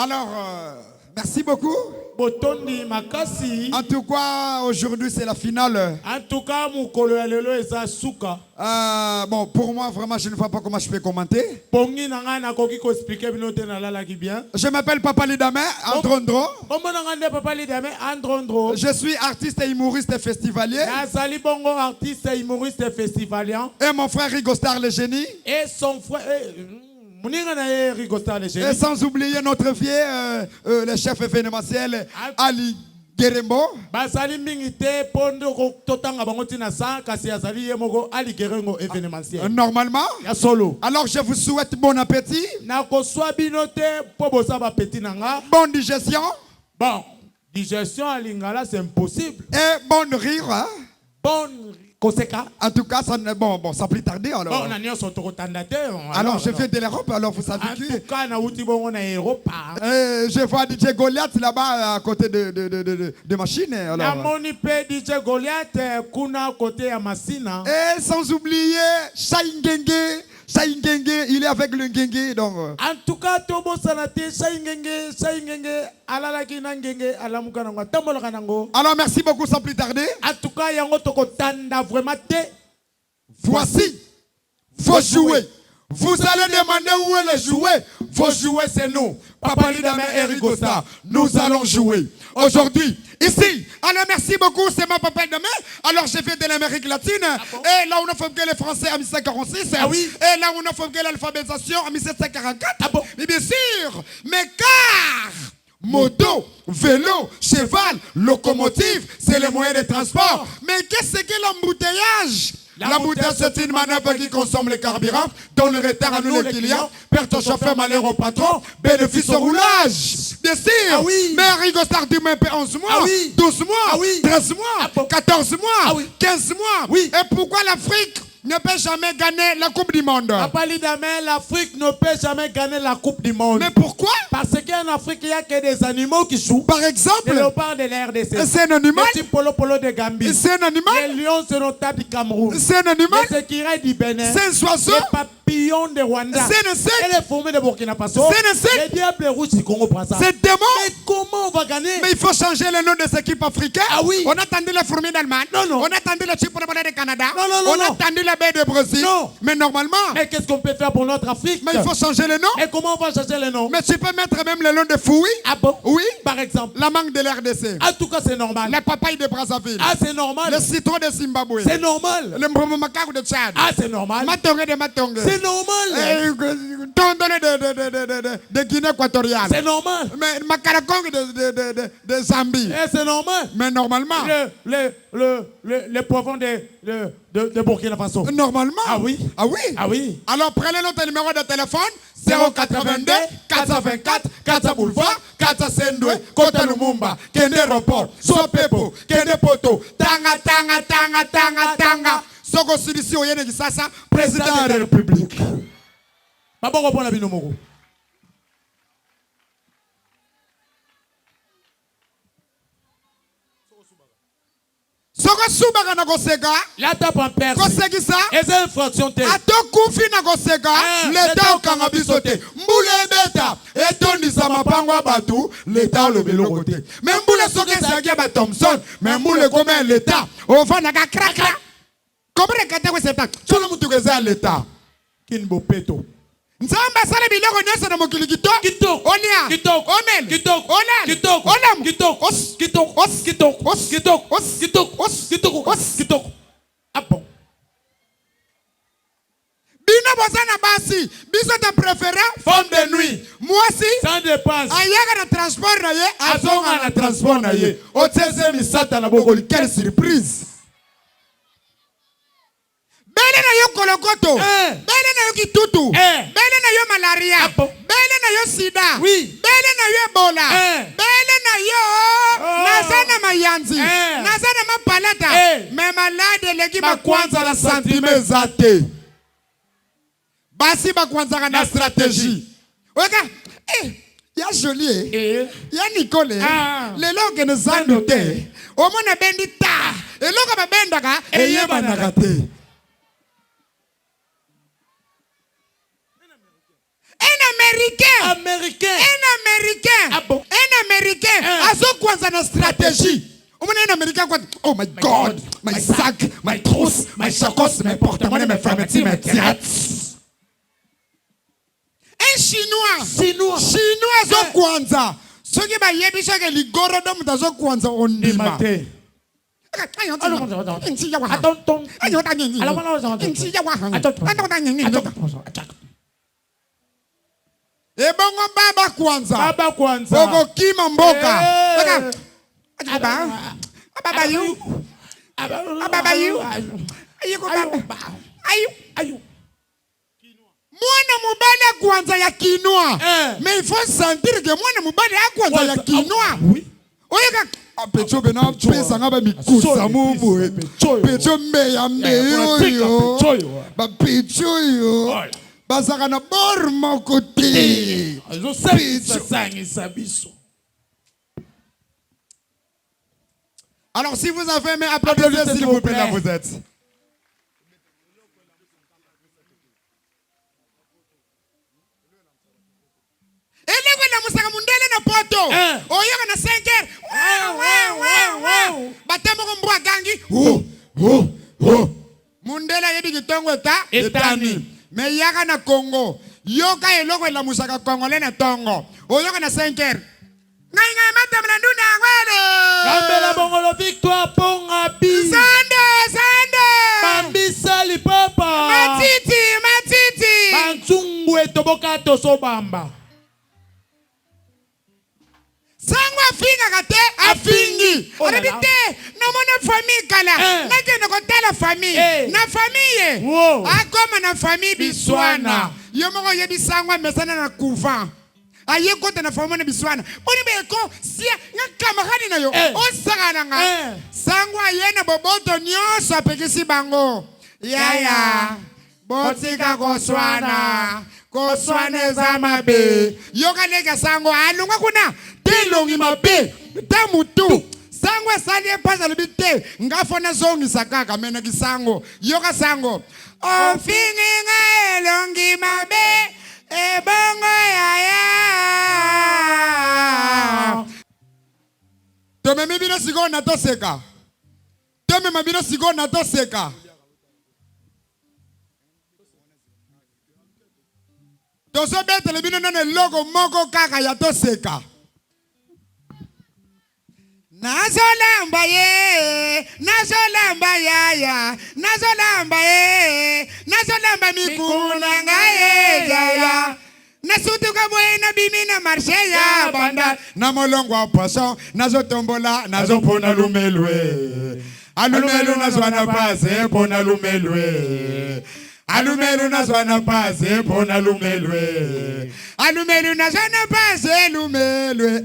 Alors, merci beaucoup. Botondi makasi. En tout cas, aujourd'hui, c'est la finale. En tout cas, mukolo ya lelo eza suka. Bon, pour moi, vraiment, je ne vois pas comment je peux commenter. Pongi nanga na koki ko expliquer binote na lala ki bien. Je m'appelle Papa Lidame Androndro. Comment nanga nde Papa Lidame Androndro. Je suis artiste et humoriste et festivalier. Nazali bongo artiste et humoriste et festivalier. Et mon frère Rigostar le génie. Et son frère Et sans oublier notre vieux, le chef événementiel Ali Gerembo. Basali mingite pondo totanga bangoti na sa kasi azali yemoko Ali Gerengo événementiel. Normalement. Ya solo. Alors je vous souhaite bon appétit. Na ko swa binote po bosa ba petit nanga. Bonne digestion. Bon, digestion à lingala c'est impossible. Et bonne rire. Hein? Bonne conséquent. En tout cas, ça, bon, ça plus tarder alors. Bon, alors, je viens de l'Europe, alors vous savez que... En tout cas, je vois DJ Goliath là-bas à côté de machine. Et sans oublier Saïngenge. Saïngenge, il est avec le Ngenge. Donc. En tout cas, Tobo Sanate, Saïngenge, Alalaki Nangenge, Alamukanango, Tambolkanango. Alors, merci beaucoup sans plus tarder. En tout cas, Yango Toko Tanda vraiment. Voici vos jouets. Vous allez demander où est le jouet. Vos jouets, c'est nous. Papa Lidame et Rigosta. Nous allons jouer. Aujourd'hui, ici. Alors, merci beaucoup. C'est ma Papa Lidame. Alors, je viens de l'Amérique latine. Et là, on a fait les Français en 1746. Ah oui. Et là, on a fait l'alphabétisation en 1744. Ah bon? Mais bien sûr. Mais car moto, vélo, cheval, locomotive, c'est le moyen de transport. Mais qu'est-ce que l'embouteillage? L'embouteillage, c'est une manœuvre qui consomme le carburant, donne le retard à nous les clients, perte au chauffeur, malheur au patron, bénéfice au roulage. Bien sûr. Ah oui. Mais Rigostar du même 11 mois, ah oui. 12 mois, ah oui. 13 mois, 14 mois, ah oui. 15 mois. Oui. Et pourquoi l'Afrique ne peut jamais gagner la Coupe du Monde? Papa Lidame, l'Afrique ne peut jamais gagner la Coupe du Monde. Mais pourquoi? Parce qu'en Afrique, il n'y a que des animaux qui jouent. Par exemple, les léopards de l'RDC. C'est un animal. Le type polo de Gambie. C'est un animal. Les lions sérotables du Cameroun. C'est un animal. Les écureuils du Bénin. C'est un oiseau. Les papillons de Rwanda. C'est un insecte. Et les fourmis de Burkina Faso. C'est un insecte. Les diables rouges du Congo Brazza. C'est démon. Mais comment on va gagner? Mais il faut changer le nom des équipes africaines. Ah oui. On a attendu les fourmis d'Allemagne. Non, non. On a attendu le chip de Canada. Non, non, non. On a attendu la baie de Brésil. Non. Mais normalement. Mais qu'est-ce qu'on peut faire pour notre Afrique? Mais il faut changer le nom. Et comment on va changer le nom? Mais tu peux mettre même le nom de Fouille. Ah bon? Oui. Par exemple. La mangue de l'RDC. En tout cas, c'est normal. Les papayes de Brazzaville. Ah, c'est normal. Le citron de Zimbabwe. C'est normal. Le mbomomakaku de Tchad. Ah, c'est normal. Matongue de Matongue. C'est normal. Tondone de Guinée équatoriale. C'est normal. Mais Macarakong de Zambie. C'est normal. Mais normalement. Les poivrons de Burkina Faso. Normalement. Ah oui. Ah oui. Ah oui. Alors prenez notre numéro de téléphone 082 424 400 boulevard 452 Kota Lumumba Kende Report Sopepo Kende Poto Tanga Tanga Tanga Tanga Tanga Soko Silisi Oyene Gisasa président de la République. Papa reprend la binomoro. Soko Subaga na Gosega. La tape en perse. Kosegisa. Et c'est une fraction T. Ato Kufi na Gosega. L'État au Kangabisote. Mboule Beta. Et Tony Samapangwa Batu. L'État le vélo côté. Mais Mboule Soke Sagiaba Thompson. Mais Mboule comme l'État. Au Vanaga Krakra. Comment les catégories c'est pas? Tout le monde est l'État. Kinbo Peto. Nzamba sala biloko nyonso na mokili kitoko. Kitoko. Onia. Kitoko. Omel. Kitoko. Olal. Kitoko. Olam. Kitoko. Os. Kitoko. Os. Kitoko. Os. Kitoko. Os. Kitoko. Os. Kitoko. Os. Kitoko. Ah bon. Bino bozana basi. Biso ta préférant. Femme de nuit. Moi si. Sans dépense. Ayaga na transport na ye. Azonga na transport na ye. Otese misata na bokoli. Quelle surprise. Bele na yo kolokoto. Bele na yo kitutu. Bele na yo malaria. Bele na yo sida. Oui. Bele na yo ebola. Bele na yo nazana mayanzi. Nazana mapalata. Me malade leki bakwanza la sentime zate. Basi bakwanza na stratégie. Oka, ya joli ya Nicole. Lelo ke nezando te. Omona bendi ta. Eloko babendaka eyeba na te. Un Américain. Américain. Un Américain. américain quoi. Oh my God, my sac, my trousse, my chakos, mes porte-monnaie, mes fermetures, mes tirets. Un chinois zo kwanza. Soki ba yebisha ke ligoro do mutazo kwanza ondima. Ebongo baba kwanza. Boko kima mboka. Baba you. Ayu. Mwana mubale kwanza ya kinwa. Mais il faut sentir que mwana mubale ya kwanza ya kinwa. Oyeka pecho bena pesa ngaba mikusa mumu. Pecho meya meyo. Ba pecho yo. Basaka na bor mokote. Zo sangi sabiso. Alors si vous avez aimé, applaudissez s'il vous plaît là vous êtes. Oyoka na 5h. Batamo mbwa gangi. Mundela yebi kitongo etani. Me yaka na Congo. Yoka eloko la musaka congolais na tongo. Oyoka na 5h. Ngai matam na nduna ngwele. Kambela bongolo victoire ponga bi. Sande. Bambisa lipapa. Matiti. Bantungu etoboka tosobamba. Sangwa finga kate afingi. Oribite na mona famille kala. Nake no kotala famille. Na famille. Akoma na famille biswana. Yomoko yebi sangwa mesana na kuva. Aye kote na famille biswana. Oni beko sia ngakamahani na yo. Osagana nga. Sangwa yena boboto nyoso apekisi bango. Yaya. Botika koswana zama be. Yoka lega sango alunga kuna. Telongi mabe. Tamutu. Sango sali pasa libite. Ngafona zongi sakaka mena kisango. Yoka sango. Ofingi nga elongi mabe. Ebongo yaya. Tome mibino sigo natoseka. Tome mabino sigo natoseka. Toso bete le bino nane logo moko kaka ya toseka. Nazolamba ye, nazolamba yaya, nazolamba ye, nazolamba mikuna ngaye yaya. Nasutuka buena bimina marche ya banda. Namolongo wa poisson, nazotombola, nazopona lumelwe. Alumelu nazwana pase, pona lumelwe. Alumelu nazwana pase, pona lumelwe. Alumelu nazwana pase, lumelwe.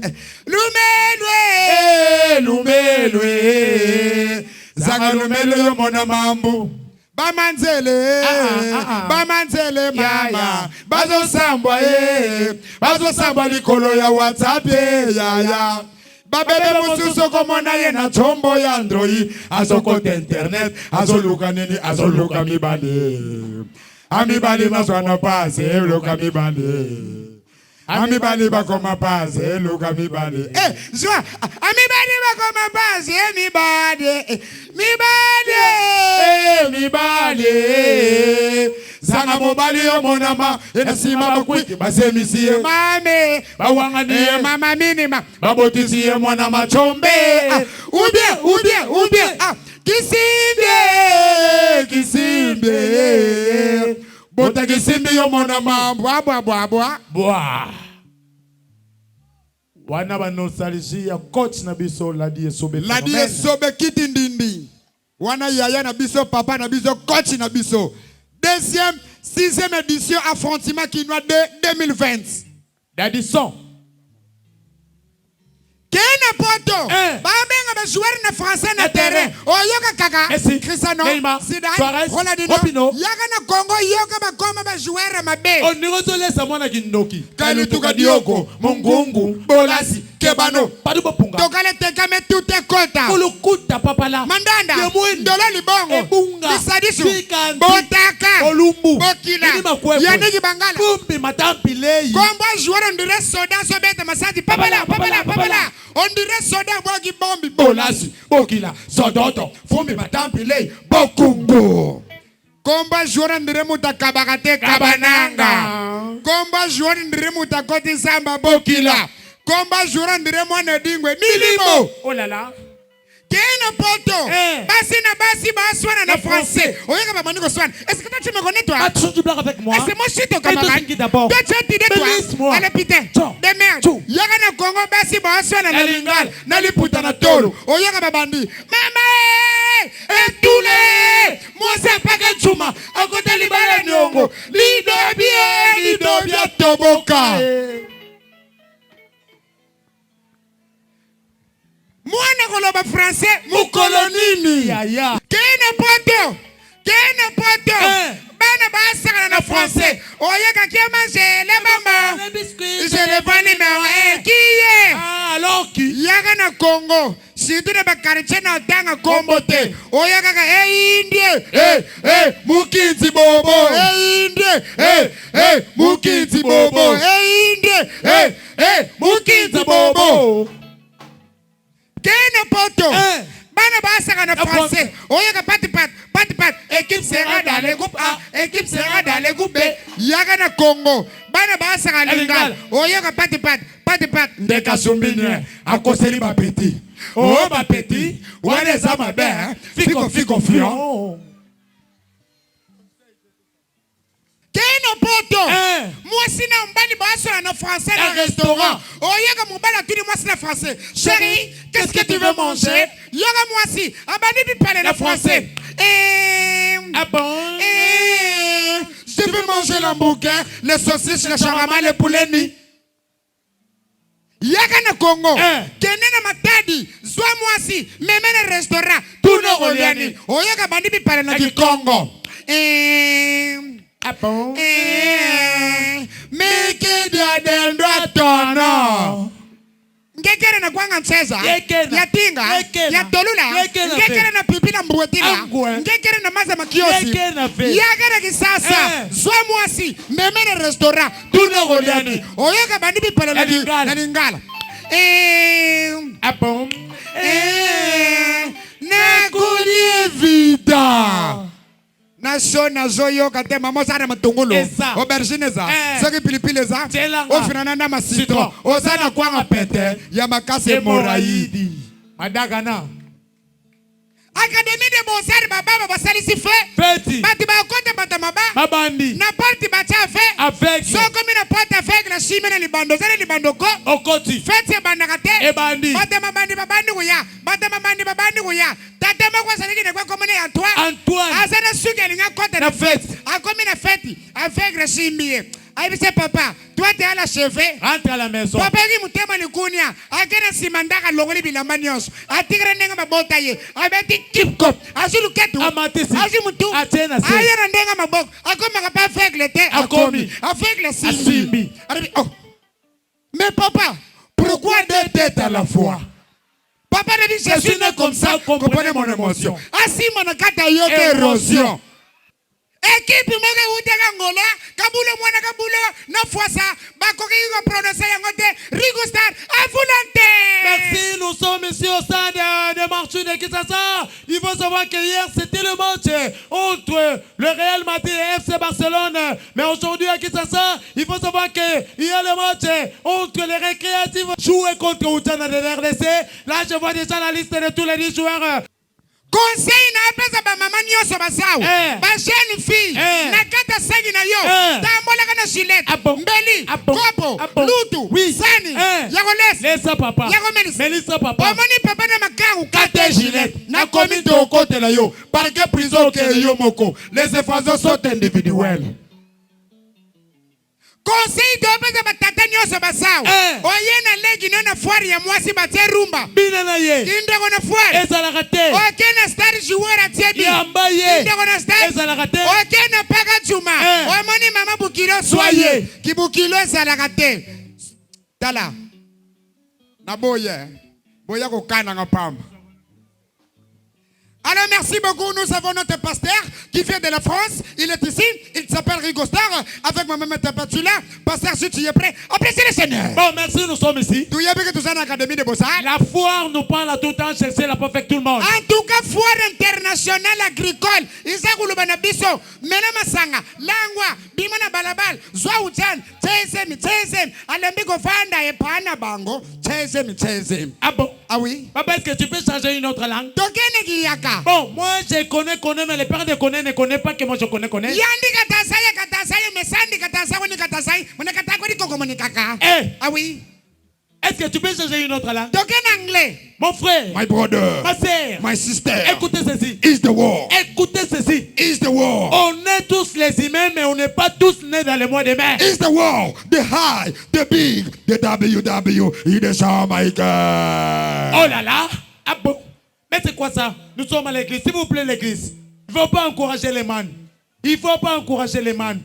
Lumelwe. Zanga lumelwe yo mona mambu. Bamanzele mama. Bazo sambwa likolo ya WhatsApp ya. Babebe mususo komona ye na chombo ya Android. Azokote internet, azoluka nini, azoluka mibale. Amibale mazwana pase, luka mibale. Amibale bakoma pase, luka mibale. Zwa, amibale bakoma pase, mibale. Zanga mobali yo monama, enasima bakwi, basemisiye mame, bawanganie mama minima, babotisiye mwana machombe. Ubie, kisimbe. Bota kisimbe yo monama, bwa. Wana banostalgia coach na biso Ladie Sobe. Ladie Sobe kitindindi. Wana yaya na biso, papa na biso, coach na biso. Deuxième, 6e édition affrontement Kinois de 2020. D'addition. Kena poto. Babenga ba joueur na français na terrain. Oyoka kaka. Cristiano, Zidane, Ronaldinho. Yaka na Congo yoka ba koma ba joueur mabe. Onirozole samona kindoki. Kalutuka Diogo, Mungungu, Bolasi, Kebano. Padu bopunga. Tokale tekame tout est kota. Kulukuta papala. Mandanda. Ndolo libongo. Ebunga. Musadisu. Sikandi. Botaka. Olumbu. Bokila. Ini makwekwe. Yaniki bangala. Kumbi matampilei. Kombo joueur on dirait soda sobete masadi. Papala. On dirait soda bogi bombi. Bolasi. Bokila. Sodoto. Fumbi matampilei. Bokumbo. Komba joueur on dirait mutakabakate kabananga. Komba joueur on dirait mutakoti samba bokila. Komba joueur on dirait mwana dingwe. Milimo. Oh là là. Kena poto. Basi baswana na français. Oyeka ba maniko swana. Est-ce que toi tu me connais toi? As-tu du blague avec moi? C'est moi je suis ton camarade. D'abord. Toi tu as dit toi. Laisse-moi. Allez putain. De merde. Tchou. Yaka na Congo basi baswana na lingala. Na liputa na tolo. Oyeka ba bandi. Mama etule. Mose pake chuma. Akote libala nyongo. Lidobia toboka. Mwana koloba français mukolonini. Kena poto. Bana basaka na français. Oyeka kia manger le mama. Je le vends numéro 1. Qui est? Ah, alors qui? Yaga na Congo. Si tu ne pas quartier na tanga kombote. Oyeka ka Indie. Mukinzi bobo. Indie. Mukinzi bobo. Indie. Mukinzi bobo. Kena poto. Bana basaka na français. Oyeka pat. Équipe sera dans les groupes A. Équipe sera dans les groupes B. Yaga na Congo. Bana basaka lingala. Oyeka pat. Ndeka sumbinye. Akoseli ba petit. Oh ba petit. Wane za mabe. Fiko fion. Kena poto. Moi sina mbali basaka na français dans restaurant. Oyeka mobala tout moi c'est français. Chérie, qu'est-ce que tu veux manger? Yoga moi si. Abani bi parler le français. Ah bon? Je veux manger l'hamburger, les saucisses, les shawarma, les poulets ni. Yaga na Congo. Kene na matadi. Zwa moi si. Meme na restaurant. Tout no goliani. Oyeka bandi bi parler na Congo. Ah bon? Meke dia dendwa tono. Ngekere na kwanga mcheza. Ya tinga. Ya dolula. Ngekere na pipi na mbwetila. Ngekere na maza makiosi. Yagere kisasa. Zwa mwasi. Meme na restaurant. Tuno goliani. Oyeka bandi bi pala na lingala. Ah bon? Na kulie vida. Nazo yo kate mama sana matungulu aubergine za soki pilipili za ofinana na masitro ozana kwanga pete ya makase moraidi madagana Académie de Beaux-Arts baba basalisi fe petit bati ba kota bata maba mabandi na parti bacha fe avec so comme na porte avec la chimene na libando zale libando ko okoti fete bandakate e bandi bata babandi kuya tata makwa saliki ne kwa komone Antoine azana suki linga kota na fete akomi na fete avec la chimie. Aïe, c'est papa. Toi, tu es à la chevée. Rentre à la maison. Papa, qui m'a dit que tu as simandaka longoli bilamanios. A tigre nenga mabotaye. A beti kip kop. A zulu ketu. A matisi. A zimutu. A tena se. A yera nenga mabok. A comme ma pas fait le thé. A komi. A fait le simbi. Oh. Mais papa, pourquoi deux têtes à la fois? Papa ne dit je suis né comme ça. Comprenez mon émotion. A si mon kata yoke érosion. Équipe moga uteka ngola kabulo mwana kabulo na foisa bakoki ko prononcer yangote Rigo Star à volonté. Merci, nous sommes ici au stade de Martyrs de Kinshasa. Il faut savoir que hier c'était le match entre le Real Madrid et FC Barcelone, mais aujourd'hui à Kinshasa, il faut savoir que il y a le match entre les récréatifs joués contre Outana de l'RDC. Là je vois déjà la liste de tous les 10 joueurs. Conseil na pesa ba mama nyoso basao ba jeune fille na kata sagi na yo tambola kana Gillette mbeli kopo lutu sani yako Lesa papa yako Melissa papa omoni papa na makangu kata Gillette na komi to kote la yo parce que prison ke yo moko les effaces sont individuels. Conseil de pesa ba tata nyoso basao oyena legi na foire ya mwasi ba rumba bina na ye kinde kona foire ezala kate okena star joueur atiebi yamba ye kinde kona star ezala kate okena paka chuma omoni mama bukilo soye kibukilo ezala kate tala na boya ko kana ngapamba Alors merci beaucoup, nous avons notre pasteur qui vient de la France, il est ici, il s'appelle Rigostar, avec moi-même là, pasteur si tu es prêt, appréciez le Seigneur. Bon, merci, nous sommes ici. Tu y as vu que tu es en académie de Bossard. La foire nous parle à tout temps, chercher la paix avec tout le monde. En tout cas, foire internationale agricole, Isaku Lubanabiso, Menamasanga, Langwa, Bimana Balabal, Zouchan, Tsezem, Alembigo Fanda et Pana Bango, Tsezem. Ah bon? Ah oui? Papa, est-ce que tu peux changer une autre langue? Tokenegiyaka. Bon, moi je connais, mais les pères de connaît ne connaissent pas que moi je connais. Yandi katasai, mesandi katasai, woni katasai, woni katakori koko moni kaka. Eh! Ah oui? Est-ce que tu peux changer une autre langue? Token anglais. Mon frère, My brother, ma sœur, my sister, écoutez ceci. is the war. Écoutez ceci. Is the war. On est tous les humains, mais on n'est pas tous nés dans le mois de mai. Is the war. The high, the big, the WW, the Jamaica. Oh là là! Ah bon? Mais c'est quoi ça? Nous sommes à l'église. S'il vous plaît, l'église. Il ne faut pas encourager les man. Il ne faut pas encourager les man.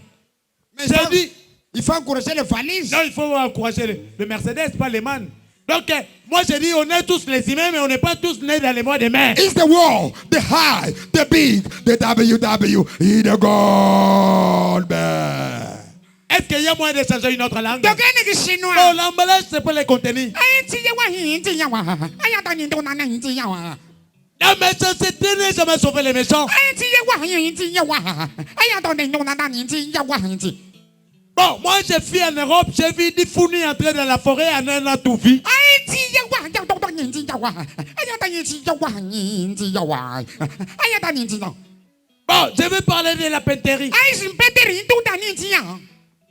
Mais j'ai dit, il faut encourager les valises. non, il faut encourager le Mercedes, pas les man. Donc, moi je dis, on est tous les humains, mais on n'est pas tous nés dans les mois de mai. Is the war, the high, the big, the WW, the gold bear. Est-ce qu'il y a moyen de changer une autre langue? Token chinois. Non, l'emballage, c'est pas les contenus. La méchanceté n'a jamais sauvé les méchants. Bon, moi je suis en Europe, j'ai vu des founis entrer dans la forêt en un an tout vie. Bon, je vais parler de la penterie.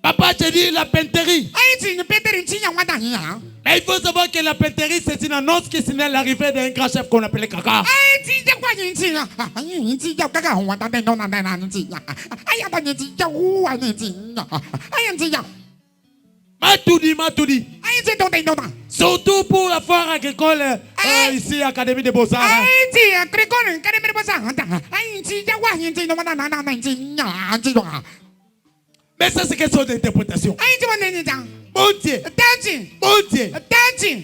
Papa, je dis la penterie. Mais il faut savoir que la penterie, c'est une annonce qui signale l'arrivée d'un grand chef qu'on appelait Kaka. M'a tout dit. Surtout pour la foire agricole ici à l'Académie de Beaux-Arts. Mais ça, c'est question d'interprétation. Mon Dieu.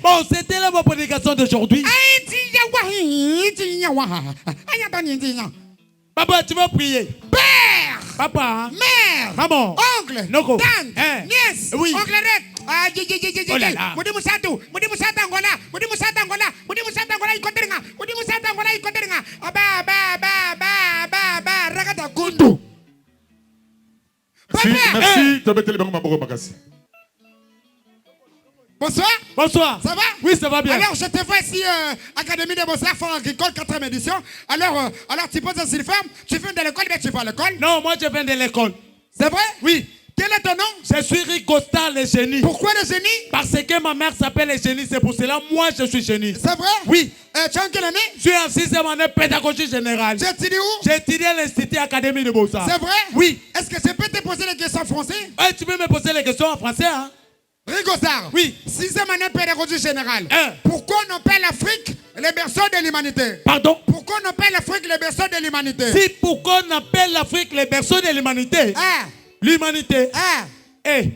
Bon, c'était la prédication d'aujourd'hui. Papa, tu vas prier. Père, Papa, hein? mère, maman, oncle, Noko. tante, Hein? nièce, Oui. oncle Red. Ah, Oh là là. Mudi Musatu Angola, ikotenga. Ragata kundu. Papa, bonsoir. Bonsoir. Ça va? Oui, ça va bien. Alors, je te vois ici, Académie des Beaux-Arts, Fonds agricole, 4e édition. Alors, tu poses un uniforme, tu viens de l'école, mais tu vas à l'école. Non, moi je viens de l'école. C'est vrai? Oui. Quel est ton nom? Je suis Rigostar le génie. Pourquoi le génie? Parce que ma mère s'appelle le génie, c'est pour cela moi je suis génie. C'est vrai? Oui. Tu es en quelle année? Je suis en 6e année pédagogie générale. Tu étudies où? J'ai étudié à l'Institut Académie de Beaux-Arts. C'est vrai? Oui. Est-ce que je peux te poser les questions en français? Tu peux me poser les questions en français, hein? Rigostar. Oui. 6e année pédagogie générale. Hein? Pourquoi on appelle l'Afrique le berceau de l'humanité? Pardon? Pourquoi on appelle l'Afrique le berceau de l'humanité? Si pourquoi on appelle l'Afrique le berceau de l'humanité? Ah, L'humanité. ah. Eh,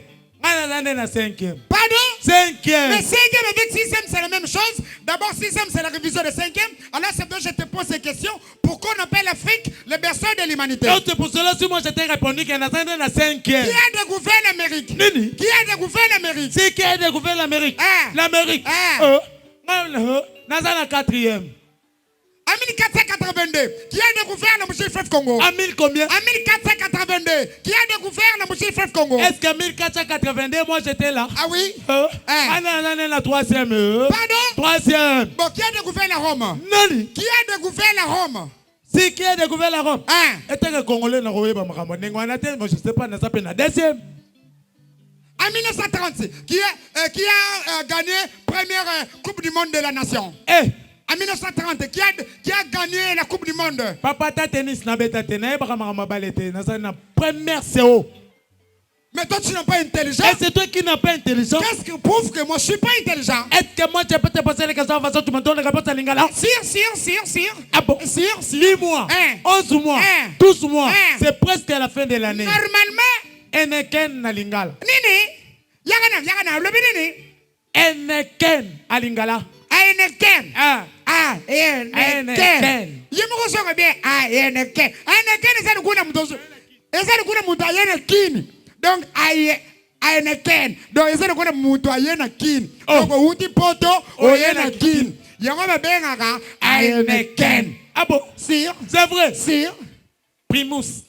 on est dans 5e. Pardon? 5e. Mais 5e avec 6e, c'est la même chose. D'abord, 6e, c'est la révision de 5e. Alors, c'est donc je te pose ces questions. Pourquoi on appelle l'Afrique le berceau de l'humanité? Donc, c'est pour cela que moi, je t'ai répondu qu'il y en a dans 5e. Qui a découvert l'Amérique? Nini? Qui a découvert l'Amérique? C'est qui a découvert l'Amérique? Ah. L'Amérique. Ah. Dans la 4e. En 1482, qui a découvert le monsieur fleuve Congo? En 1000 combien? En 1482, qui a découvert le monsieur fleuve Congo? Est-ce qu'en 1482, moi, j'étais là? Ah oui? Ah, Ah. la 3e. Pardon? 3e. Bon, qui a découvert la Rome? Nani? Qui a découvert la Rome? C'est qui a découvert la Rome? Ah. Et que Congolais n'a pas je ne sais pas, n'a pas la 2e. En 1930, qui a gagné première Coupe du Monde de la Nation? Eh! En 1930, qui a gagné la Coupe du Monde? Papa, ta tennis n'a pas tennis, na première CO. Mais toi, tu n'es pas intelligent. Et c'est toi qui n'as pas intelligent. Qu'est-ce qui prouve que moi, je ne suis pas intelligent? Est-ce que moi, je peux te poser les questions de façon tu me donnes les réponses à Lingala? Sûr. Ah bon? Sûr. 10 mois, Hein? 11 mois, Hein? 12 mois, Hein? c'est presque à la fin de l'année. Normalement, Eneken à Lingala. Nini, yagana, le nini. Eneken à Lingala. Aineken. Ah. Ayeneken. Yemoko songa bien Ayeneken. Ayeneken ezali kuna mutozo. Ezali kuna mutu ayena kini. Donc Ayeneken. Donc ezali kuna mutu ayena kini. Donc uti poto oyena kini. Yango babengaka Ayeneken. Ah bon? Sire. C'est vrai. Sire. Primus.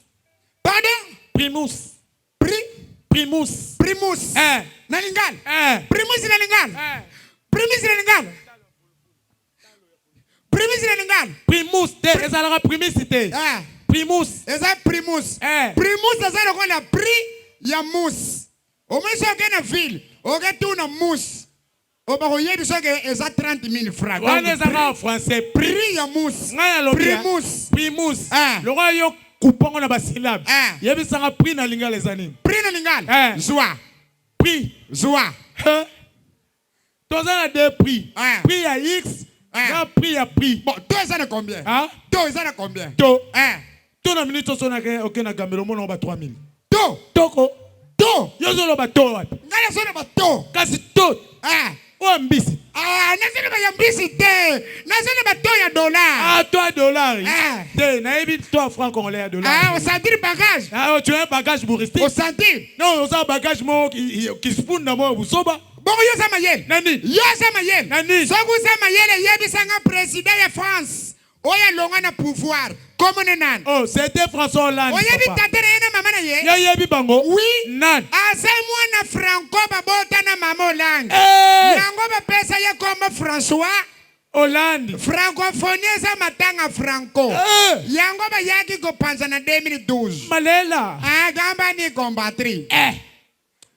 Pardon? Primus. Primus. Nalingal. Primus nalingal. Primus nalingal. Primus nalingal. Primus. Ça aura primusité. Primus. Eza primus. Primus eza le la prix ya mousse. Au moins ça na ville. O ga tuna mousse. O ba yebi so que eza 30 000 francs. On est en français. Prix ya mousse. Primus. Le roi yo coupon na ba syllabe. Yebi sanga prix na lingala les années. Prix na lingala. Joie. Prix. Joie. Tous a deux prix. Prix à X. Un prix à prix. Bon, toi ça na combien? Toi ça na combien? Toi. Toi na minute so na OK na Gambelo mo ba 3000. Toi. Toko. Toi. Yo zo lo ba to wapi? Ngala so na ba to. Kasi to. O mbisi. Nasema ba ya mbisi te. Nasema ba to ya dollar. Toi dollar. Te na ebi toi franc congolais ya dollar. Au sentir bagage. Tu as un bagage touristique. Au sentir. Non, on a un bagage mo qui se fout na mo busoba. Bon, yo sama yel. Nani? Yo sama yel. Nani? Soku sama yel yebi sanga président de France. Oya longa na pouvoir. Comme nan. Oh, c'était François Hollande. Oya bi tatere na mama na ye. Ya yebi bango. Oui. Nan. Asa mwana Franco babota na mama Hollande. Nango ba pesa ye comme François Hollande. Francophonie za matanga Franco. Yango ba yaki ko panza na 2012. Malela. Gamba ni combattre.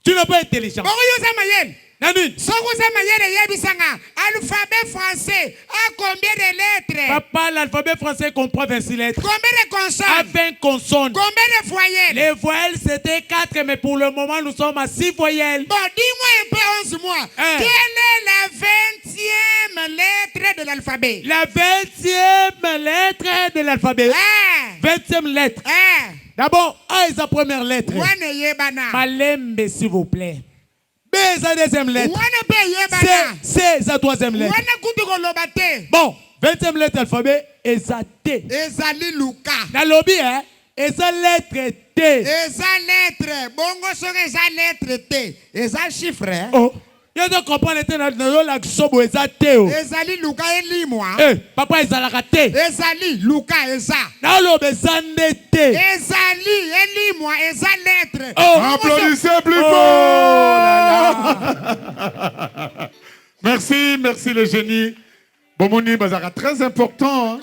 Tu n'as pas intelligent. Bon, yo sama yel. Nani? Soko sama yel yebi sanga. Alphabet français a combien de lettres? Papa, l'alphabet français comprend 26 lettres. Combien de consonnes? 20 consonnes. Combien de voyelles? Les voyelles c'était 4, mais pour le moment nous sommes à 6 voyelles. Bon, dis-moi un peu, 11 mois. Quelle est la 20e lettre de l'alphabet? La 20e lettre de l'alphabet. 20e lettre. D'abord, A est sa première lettre. Malembe, s'il vous plaît. B est sa deuxième lettre. C est sa troisième lettre. Bon, 20e lettre alphabet est sa T. Ezali Luka. Dans lobby, hein? Et sa lettre T. Eza lettre. Bongo soke eza lettre T. Eza chiffre, hein? Oh. Il doit comprendre la sobo et ça T. Ezali Luka eli moi. Papa est à la T. Ezali Luka eza. Dans le besande T. Ezali eli moi eza lettre. Applaudissez plus fort. Merci le génie. Bomoni Bazara, très important. Hein?